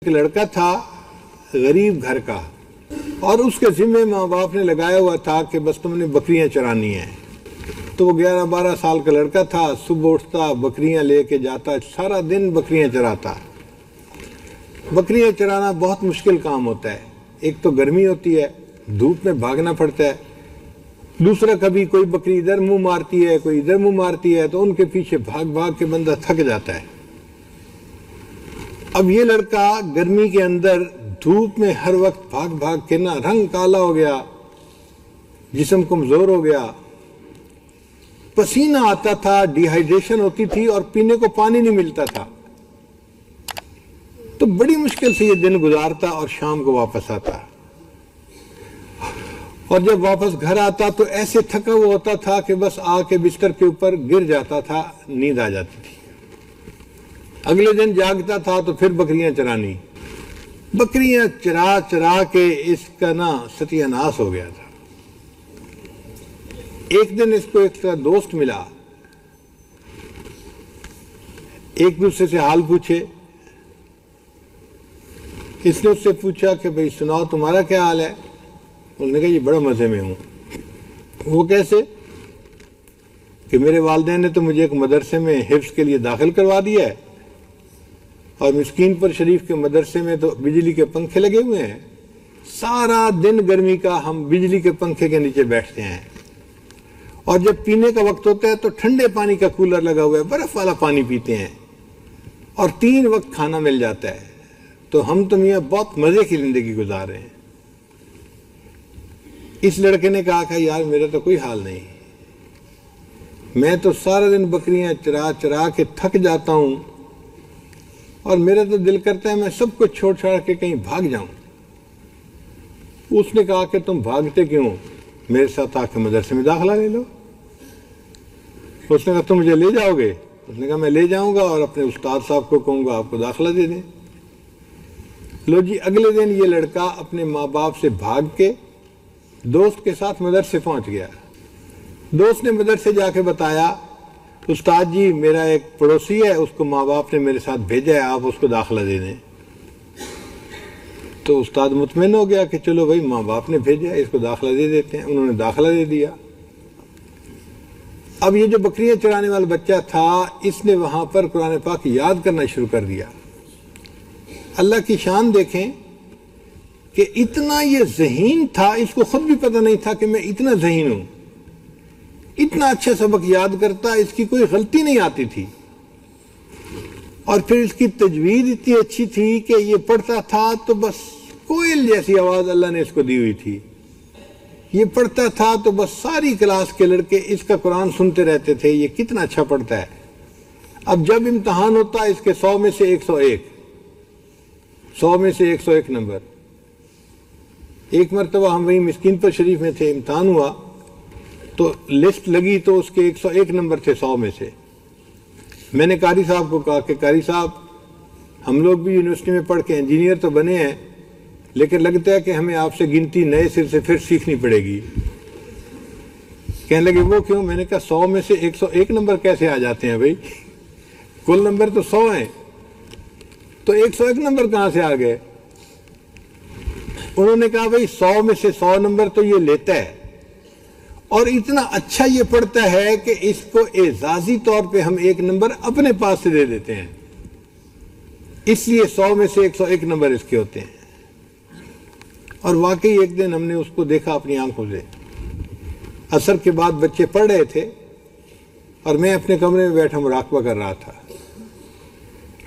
ایک لڑکا تھا غریب گھر کا، اور اس کے ذمہ ماں باپ نے لگایا ہوا تھا کہ بس تم نے بکریاں چرانی ہیں۔ تو وہ 11-12 سال کا لڑکا تھا، صبح اٹھتا بکریاں لے کے جاتا، سارا دن بکریاں چراتا۔ بکریاں چرانا بہت مشکل کام ہوتا ہے، ایک تو گرمی ہوتی ہے، دھوپ میں بھاگنا پڑتا ہے، دوسرا کبھی کوئی بکری ادھر منہ مارتی ہے کوئی ادھر منہ مارتی ہے، تو ان کے پیچھے بھاگ بھاگ کے بندہ تھک جاتا ہے۔ اب یہ لڑکا گرمی کے اندر دھوپ میں ہر وقت بھاگ بھاگ کے نا رنگ کالا ہو گیا، جسم کمزور ہو گیا، پسینہ آتا تھا، ڈی ہائیڈریشن ہوتی تھی اور پینے کو پانی نہیں ملتا تھا۔ تو بڑی مشکل سے یہ دن گزارتا اور شام کو واپس آتا، اور جب واپس گھر آتا تو ایسے تھکا ہوا ہوتا تھا کہ بس آ کے بستر کے اوپر گر جاتا تھا، نیند آ جاتی تھی۔ اگلے دن جاگتا تھا تو پھر بکریاں چرانی، بکریاں چرا چرا کے اس کا نا ستیہ ناس ہو گیا تھا۔ ایک دن اس کو ایک دوست ملا، ایک دوسرے سے حال پوچھے۔ اس نے اس سے پوچھا کہ بھئی سناؤ تمہارا کیا حال ہے؟ انہوں نے کہا یہ بڑا مزے میں ہوں۔ وہ کیسے؟ کہ میرے والدین نے تو مجھے ایک مدرسے میں حفظ کے لیے داخل کروا دیا ہے، اور مسکین پر شریف کے مدرسے میں تو بجلی کے پنکھے لگے ہوئے ہیں، سارا دن گرمی کا ہم بجلی کے پنکھے کے نیچے بیٹھتے ہیں، اور جب پینے کا وقت ہوتا ہے تو ٹھنڈے پانی کا کولر لگا ہوا ہے، برف والا پانی پیتے ہیں، اور 3 وقت کھانا مل جاتا ہے، تو ہم تو میاں بہت مزے کی زندگی گزار رہے ہیں۔ اس لڑکے نے کہا کہ یار میرا تو کوئی حال نہیں، میں تو سارا دن بکریاں چرا چرا کے تھک جاتا ہوں، اور میرا تو دل کرتا ہے میں سب کچھ چھوڑ چھاڑ کے کہیں بھاگ جاؤں۔ اس نے کہا کہ تم بھاگتے کیوں؟ میرے ساتھ آ کے مدرسے میں داخلہ لے لو۔ اس نے کہا تم مجھے لے جاؤ گے؟ اس نے کہا میں لے جاؤں گا اور اپنے استاد صاحب کو کہوں گا آپ کو داخلہ دے دیں۔ لو جی، اگلے دن یہ لڑکا اپنے ماں باپ سے بھاگ کے دوست کے ساتھ مدرسے پہنچ گیا۔ دوست نے مدرسے جا کے بتایا استاد جی میرا ایک پڑوسی ہے، اس کو ماں باپ نے میرے ساتھ بھیجا ہے، آپ اس کو داخلہ دے دیں۔ تو استاد مطمئن ہو گیا کہ چلو بھائی ماں باپ نے بھیجا ہے، اس کو داخلہ دے دیتے ہیں۔ انہوں نے داخلہ دے دیا۔ اب یہ جو بکریاں چرانے والا بچہ تھا، اس نے وہاں پر قرآن پاک یاد کرنا شروع کر دیا۔ اللہ کی شان دیکھیں کہ اتنا یہ ذہین تھا، اس کو خود بھی پتہ نہیں تھا کہ میں اتنا ذہین ہوں، اتنا اچھا سبق یاد کرتا، اس کی کوئی غلطی نہیں آتی تھی، اور پھر اس کی تجوید اتنی اچھی تھی کہ یہ پڑھتا تھا تو بس کوئل جیسی آواز اللہ نے اس کو دی ہوئی تھی، یہ پڑھتا تھا تو بس ساری کلاس کے لڑکے اس کا قرآن سنتے رہتے تھے، یہ کتنا اچھا پڑھتا ہے۔ اب جب امتحان ہوتا اس کے 100 میں سے 101، 100 میں سے 101 نمبر۔ ایک مرتبہ ہم وہیں مسکین پر شریف میں تھے، امتحان ہوا تو لسٹ لگی تو اس کے 101 نمبر تھے 100 میں سے۔ میں نے قاری صاحب کو کہا کہ قاری صاحب ہم لوگ بھی یونیورسٹی میں پڑھ کے انجینئر تو بنے ہیں، لیکن لگتا ہے کہ ہمیں آپ سے گنتی نئے سر سے پھر سیکھنی پڑے گی۔ کہنے لگے وہ کیوں؟ میں نے کہا 100 میں سے 101 نمبر کیسے آ جاتے ہیں بھائی، کل نمبر تو 100 ہیں، تو 101 نمبر کہاں سے آ گئے؟ انہوں نے کہا بھائی 100 میں سے 100 نمبر تو یہ لیتا ہے، اور اتنا اچھا یہ پڑھتا ہے کہ اس کو اعزازی طور پہ ہم 1 نمبر اپنے پاس سے دے دیتے ہیں، اس لیے 100 میں سے 101 نمبر اس کے ہوتے ہیں۔ اور واقعی ایک دن ہم نے اس کو دیکھا اپنی آنکھوں سے، عصر کے بعد بچے پڑھ رہے تھے اور میں اپنے کمرے میں بیٹھا مراقبہ کر رہا تھا،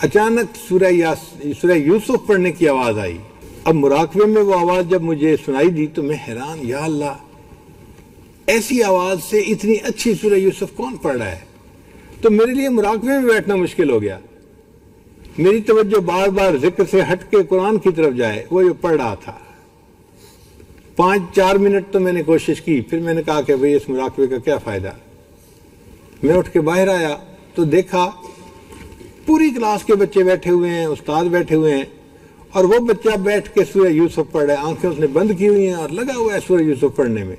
اچانک سورہ یوسف پڑھنے کی آواز آئی۔ اب مراقبے میں وہ آواز جب مجھے سنائی دی تو میں حیران، یا اللہ ایسی آواز سے اتنی اچھی سورہ یوسف کون پڑھ رہا ہے؟ تو میرے لیے مراقبے میں بیٹھنا مشکل ہو گیا، میری توجہ بار بار ذکر سے ہٹ کے قرآن کی طرف جائے، وہ جو پڑھ رہا تھا۔ 5-4 منٹ تو میں نے کوشش کی، پھر میں نے کہا کہ بھئی اس مراقبے کا کیا فائدہ۔ میں اٹھ کے باہر آیا تو دیکھا پوری کلاس کے بچے بیٹھے ہوئے ہیں، استاد بیٹھے ہوئے ہیں، اور وہ بچہ بیٹھ کے سورہ یوسف پڑھ رہا ہے، آنکھیں اس نے بند کی ہوئی ہیں اور لگا ہوا ہے سورہ یوسف پڑھنے میں۔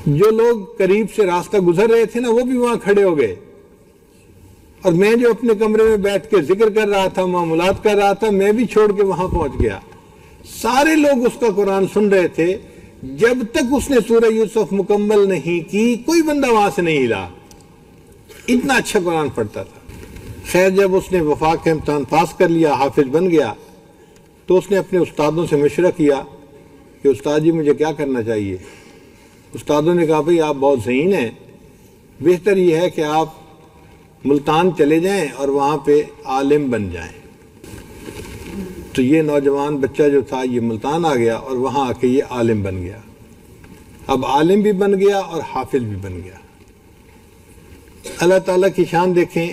جو لوگ قریب سے راستہ گزر رہے تھے نا، وہ بھی وہاں کھڑے ہو گئے اور میں جو اپنے کمرے میں بیٹھ کے ذکر کر رہا تھا، معاملات کر رہا تھا، میں بھی چھوڑ کے وہاں پہنچ گیا۔ سارے لوگ اس کا قرآن سن رہے تھے، جب تک اس نے سورہ یوسف مکمل نہیں کی کوئی بندہ وہاں سے نہیں ہلا، اتنا اچھا قرآن پڑھتا تھا۔ خیر جب اس نے وفاق کا امتحان پاس کر لیا، حافظ بن گیا، تو اس نے اپنے استادوں سے مشورہ کیا کہ استاد جی مجھے کیا کرنا چاہیے؟ استادوں نے کہا بھئی آپ بہت ذہین ہیں، بہتر یہ ہے کہ آپ ملتان چلے جائیں اور وہاں پہ عالم بن جائیں۔ تو یہ نوجوان بچہ جو تھا یہ ملتان آ گیا اور وہاں آ کے یہ عالم بن گیا۔ اب عالم بھی بن گیا اور حافظ بھی بن گیا۔ اللہ تعالیٰ کی شان دیکھیں،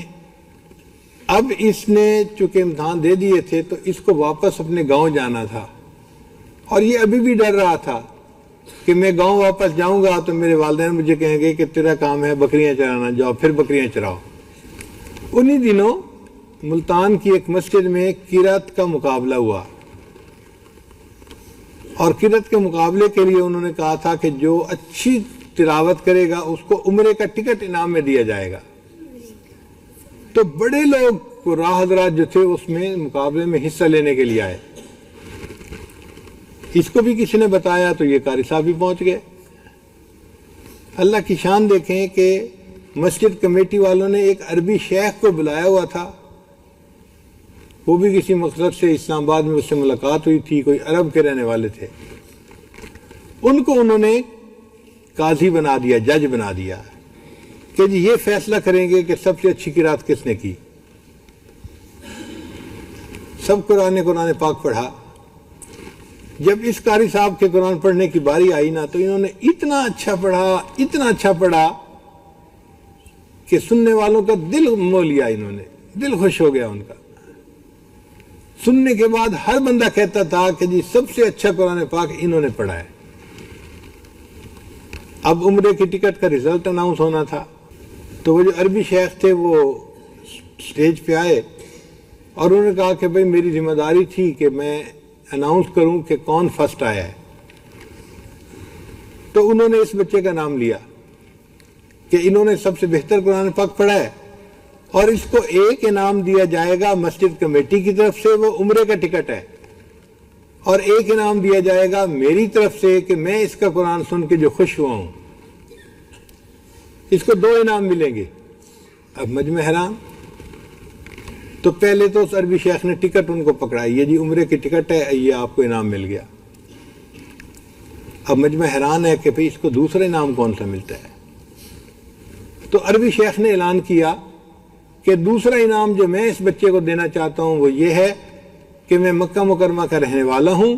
اب اس نے چونکہ امتحان دے دیے تھے تو اس کو واپس اپنے گاؤں جانا تھا، اور یہ ابھی بھی ڈر رہا تھا کہ میں گاؤں واپس جاؤں گا تو میرے والدین مجھے کہیں گے کہ تیرا کام ہے بکریاں چرانا، جاؤ پھر بکریاں چراؤ۔ انہی دنوں ملتان کی ایک مسجد میں قرات کا مقابلہ ہوا، اور قرات کے مقابلے کے لیے انہوں نے کہا تھا کہ جو اچھی تلاوت کرے گا اس کو عمرے کا ٹکٹ انعام میں دیا جائے گا۔ تو بڑے لوگ راہ حضرات جو تھے اس میں مقابلے میں حصہ لینے کے لیے آئے۔ اس کو بھی کسی نے بتایا تو یہ قاری صاحب بھی پہنچ گئے۔ اللہ کی شان دیکھیں کہ مسجد کمیٹی والوں نے ایک عربی شیخ کو بلایا ہوا تھا، وہ بھی کسی مقصد سے اسلام آباد میں اس سے ملاقات ہوئی تھی، کوئی عرب کے رہنے والے تھے۔ ان کو انہوں نے قاضی بنا دیا، جج بنا دیا کہ جی یہ فیصلہ کریں گے کہ سب سے اچھی قرات کس نے کی۔ سب قرآن پاک پڑھا۔ جب اس قاری صاحب کے قرآن پڑھنے کی باری آئی نا تو انہوں نے اتنا اچھا پڑھا کہ سننے والوں کا دل مو لیا، انہوں نے دل خوش ہو گیا ان کا۔ سننے کے بعد ہر بندہ کہتا تھا کہ جی سب سے اچھا قرآن پاک انہوں نے پڑھا ہے۔ اب عمرے کی ٹکٹ کا رزلٹ اناؤنس ہونا تھا، تو وہ جو عربی شیخ تھے وہ سٹیج پہ آئے اور انہوں نے کہا کہ بھئی میری ذمہ داری تھی کہ میں اناؤنس کروں کہ کون فرسٹ آیا ہے۔ تو انہوں نے اس بچے کا نام لیا کہ انہوں نے سب سے بہتر قرآن پاک پڑھا ہے، اور اس کو ایک انعام دیا جائے گا مسجد کمیٹی کی طرف سے، وہ عمرے کا ٹکٹ ہے، اور ایک انعام دیا جائے گا میری طرف سے کہ میں اس کا قرآن سن کے جو خوش ہوا ہوں۔ اس کو 2 انعام ملیں گے۔ اب مجمع حیران، تو پہلے تو اس عربی شیخ نے ٹکٹ ان کو پکڑائی، یہ جی عمرے کی ٹکٹ ہے، یہ آپ کو انعام مل گیا۔ اب مجمع حیران ہے کہ بھئی اس کو دوسرا انعام کون سا ملتا ہے؟ تو عربی شیخ نے اعلان کیا کہ دوسرا انعام جو میں اس بچے کو دینا چاہتا ہوں وہ یہ ہے کہ میں مکہ مکرمہ کا رہنے والا ہوں،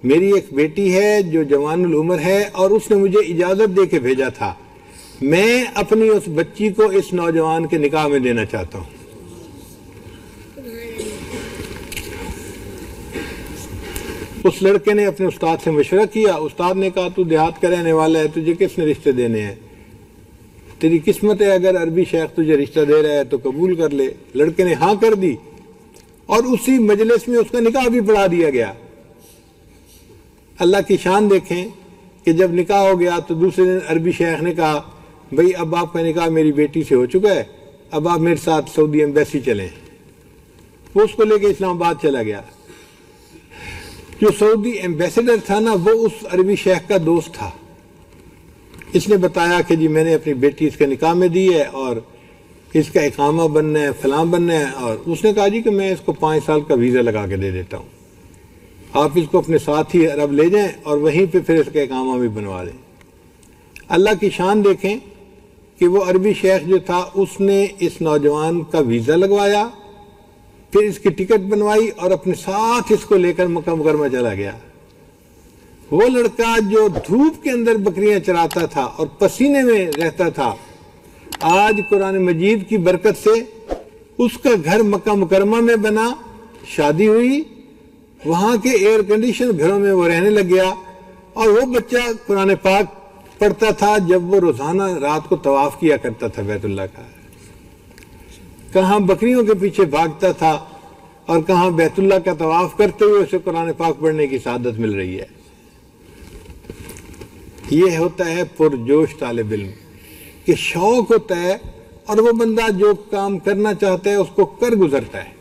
میری ایک بیٹی ہے جو جوان العمر ہے، اور اس نے مجھے اجازت دے کے بھیجا تھا، میں اپنی اس بچی کو اس نوجوان کے نکاح میں دینا چاہتا ہوں۔ اس لڑکے نے اپنے استاد سے مشورہ کیا، استاد نے کہا تو دیہات کا رہنے والا ہے، تجھے کس نے رشتے دینے ہیں؟ تیری قسمت ہے، اگر عربی شیخ تجھے رشتہ دے رہا ہے تو قبول کر لے۔ لڑکے نے ہاں کر دی، اور اسی مجلس میں اس کا نکاح بھی پڑھا دیا گیا۔ اللہ کی شان دیکھیں کہ جب نکاح ہو گیا تو دوسرے دن عربی شیخ نے کہا بھئی اب آپ کا نکاح میری بیٹی سے ہو چکا ہے، اب آپ میرے ساتھ سعودی ایمبیسی چلیں۔ وہ اس کو لے کے اسلام آباد چلا گیا۔ جو سعودی ایمبیسیڈر تھا نا وہ اس عربی شیخ کا دوست تھا۔ اس نے بتایا کہ جی میں نے اپنی بیٹی اس کے نکاح میں دی ہے اور اس کا اقامہ بننا ہے، فلاں بننا ہے، اور اس نے کہا جی کہ میں اس کو 5 سال کا ویزا لگا کے دے دیتا ہوں، آپ اس کو اپنے ساتھ ہی عرب لے جائیں اور وہیں پہ پھر اس کا اقامہ بھی بنوا دیں۔ اللہ کی شان دیکھیں کہ وہ عربی شیخ جو تھا اس نے اس نوجوان کا ویزا لگوایا، پھر اس کی ٹکٹ بنوائی اور اپنے ساتھ اس کو لے کر مکہ مکرمہ چلا گیا۔ وہ لڑکا جو دھوپ کے اندر بکریاں چراتا تھا اور پسینے میں رہتا تھا، آج قرآن مجید کی برکت سے اس کا گھر مکہ مکرمہ میں بنا، شادی ہوئی، وہاں کے ایئر کنڈیشن گھروں میں وہ رہنے لگ گیا، اور وہ بچہ قرآن پاک پڑھتا تھا جب وہ روزانہ رات کو طواف کیا کرتا تھا بیت اللہ کا۔ کہاں بکریوں کے پیچھے بھاگتا تھا اور کہاں بیت اللہ کا طواف کرتے ہوئے اسے قرآن پاک پڑھنے کی سعادت مل رہی ہے۔ یہ ہوتا ہے پرجوش طالب علم، کہ شوق ہوتا ہے اور وہ بندہ جو کام کرنا چاہتا ہے اس کو کر گزرتا ہے.